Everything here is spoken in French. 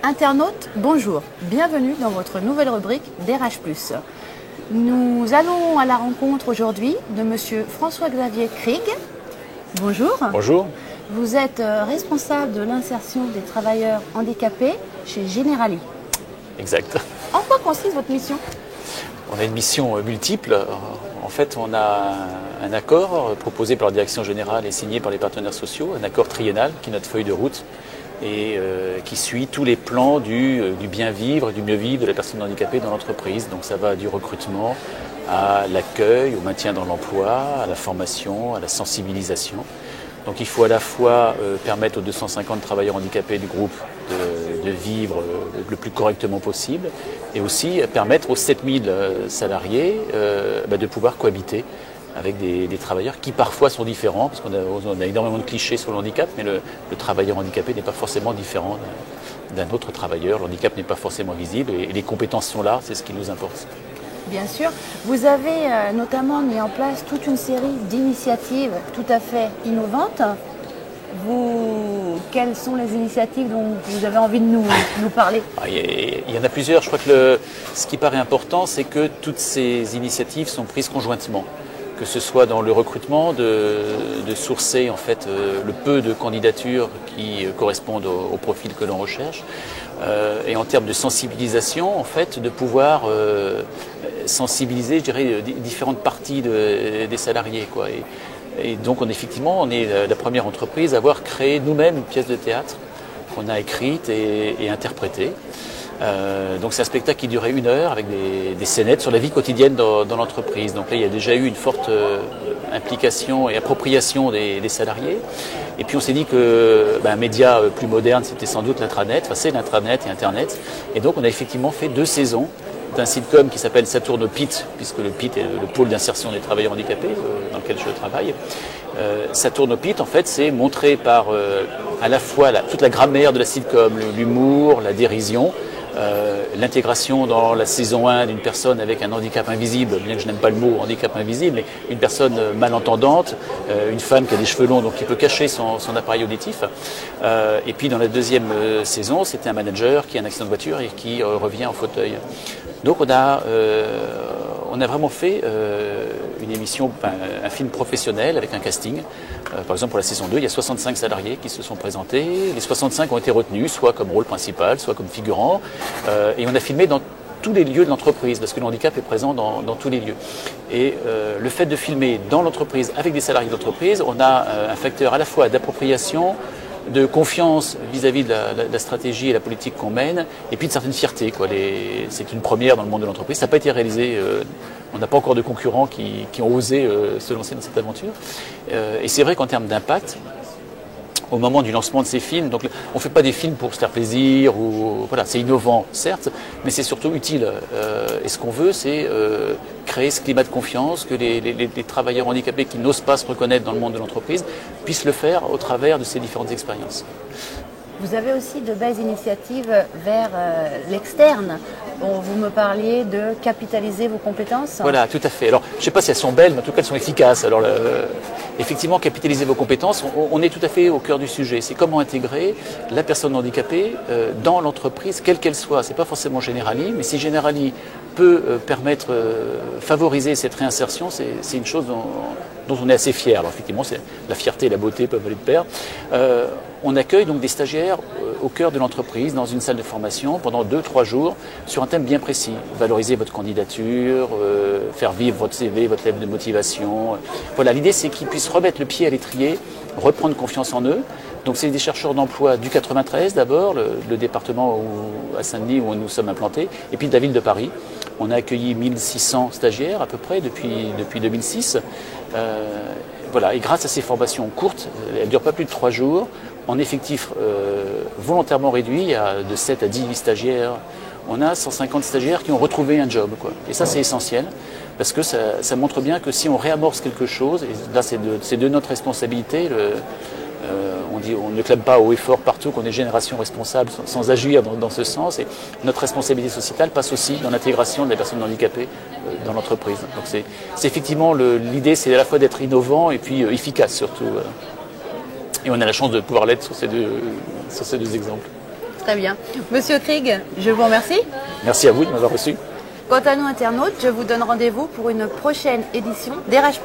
Internautes, bonjour, bienvenue dans votre nouvelle rubrique DRH+. Nous allons à la rencontre aujourd'hui de Monsieur François-Xavier Krieg. Bonjour. Bonjour. Vous êtes responsable de l'insertion des travailleurs handicapés chez Generali. Exact. En quoi consiste votre mission? On a une mission multiple. En fait, on a un accord proposé par la direction générale et signé par les partenaires sociaux, un accord triennal qui est notre feuille de route et qui suit tous les plans du bien vivre, du mieux vivre de la personne handicapée dans l'entreprise. Donc ça va du recrutement à l'accueil, au maintien dans l'emploi, à la formation, à la sensibilisation. Donc il faut à la fois permettre aux 250 travailleurs handicapés du groupe de vivre le plus correctement possible et aussi permettre aux 7000 salariés de pouvoir cohabiter avec des travailleurs qui parfois sont différents, parce qu'on a énormément de clichés sur le handicap, mais le travailleur handicapé n'est pas forcément différent d'un autre travailleur. Le handicap n'est pas forcément visible et les compétences sont là, c'est ce qui nous importe. Bien sûr. Vous avez notamment mis en place toute une série d'initiatives tout à fait innovantes. Quelles sont les initiatives dont vous avez envie de nous parler? Il y en a plusieurs. Je crois que ce qui paraît important, c'est que toutes ces initiatives sont prises conjointement. Que ce soit dans le recrutement, de sourcer en fait le peu de candidatures qui correspondent au profil que l'on recherche, et en termes de sensibilisation, en fait, de pouvoir sensibiliser, je dirais, différentes parties des salariés, quoi. Et donc, effectivement, on est la première entreprise à avoir créé nous-mêmes une pièce de théâtre qu'on a écrite et interprétée. Donc c'est un spectacle qui durait 1 heure avec des scénettes sur la vie quotidienne dans l'entreprise. Donc là il y a déjà eu une forte implication et appropriation des salariés. Et puis on s'est dit que un média plus moderne c'était sans doute l'intranet, enfin c'est l'intranet et Internet. Et donc on a effectivement fait 2 saisons d'un sitcom qui s'appelle Ça tourne au PIT, puisque le PIT est le pôle d'insertion des travailleurs handicapés dans lequel je travaille. Ça tourne au PIT, en fait, c'est montré par à la fois toute la grammaire de la sitcom, l'humour, la dérision, l'intégration dans la saison 1 d'une personne avec un handicap invisible, bien que je n'aime pas le mot handicap invisible, mais une personne malentendante, une femme qui a des cheveux longs, donc qui peut cacher son appareil auditif. Et puis dans la 2e saison, c'était un manager qui a un accident de voiture et qui revient en fauteuil. Donc on a vraiment fait une émission, un film professionnel avec un casting. Par exemple, pour la saison 2, il y a 65 salariés qui se sont présentés. Les 65 ont été retenus, soit comme rôle principal, soit comme figurant. Et on a filmé dans tous les lieux de l'entreprise, parce que le handicap est présent dans tous les lieux. Et le fait de filmer dans l'entreprise, avec des salariés d'entreprise, on a un facteur à la fois d'appropriation, de confiance vis-à-vis de la stratégie et la politique qu'on mène, et puis de certaine fierté, quoi. C'est une première dans le monde de l'entreprise. Ça n'a pas été réalisé. On n'a pas encore de concurrents qui ont osé se lancer dans cette aventure. Et c'est vrai qu'en termes d'impact, au moment du lancement de ces films, donc on ne fait pas des films pour se faire plaisir, voilà, c'est innovant certes, mais c'est surtout utile. Et ce qu'on veut, c'est créer ce climat de confiance, que les travailleurs handicapés qui n'osent pas se reconnaître dans le monde de l'entreprise puissent le faire au travers de ces différentes expériences. Vous avez aussi de belles initiatives vers l'externe. Vous me parliez de capitaliser vos compétences. Voilà, tout à fait. Alors, je ne sais pas si elles sont belles, mais en tout cas, elles sont efficaces. Alors, effectivement, capitaliser vos compétences, on est tout à fait au cœur du sujet. C'est comment intégrer la personne handicapée dans l'entreprise, quelle qu'elle soit. Ce n'est pas forcément Generali, mais si Generali peut favoriser cette réinsertion, c'est une chose dont on est assez fier. Alors, effectivement, la fierté et la beauté peuvent aller de pair. On accueille donc des stagiaires au cœur de l'entreprise, dans une salle de formation, pendant 2-3 jours, sur un thème bien précis. Valoriser votre candidature, faire vivre votre CV, votre lettre de motivation. Voilà, l'idée c'est qu'ils puissent remettre le pied à l'étrier, reprendre confiance en eux. Donc c'est des chercheurs d'emploi du 93 d'abord, le département à Saint-Denis où nous sommes implantés, et puis de la ville de Paris. On a accueilli 1600 stagiaires à peu près depuis 2006. Voilà, et grâce à ces formations courtes, elles ne durent pas plus de 3 jours, en effectif volontairement réduit, il y a de 7 à 18 stagiaires, on a 150 stagiaires qui ont retrouvé un job, quoi. Et ça c'est essentiel, parce que ça montre bien que si on réamorce quelque chose, et là c'est de notre responsabilité, on ne clame pas haut et fort partout qu'on est génération responsable sans agir dans ce sens, et notre responsabilité sociétale passe aussi dans l'intégration de la personne handicapée dans l'entreprise. Donc c'est effectivement l'idée, c'est à la fois d'être innovant et puis efficace surtout. Et on a la chance de pouvoir l'être sur ces deux exemples. Très bien. Monsieur Krieg, je vous remercie. Merci à vous de m'avoir reçu. Quant à nous internautes, je vous donne rendez-vous pour une prochaine édition d'RH+.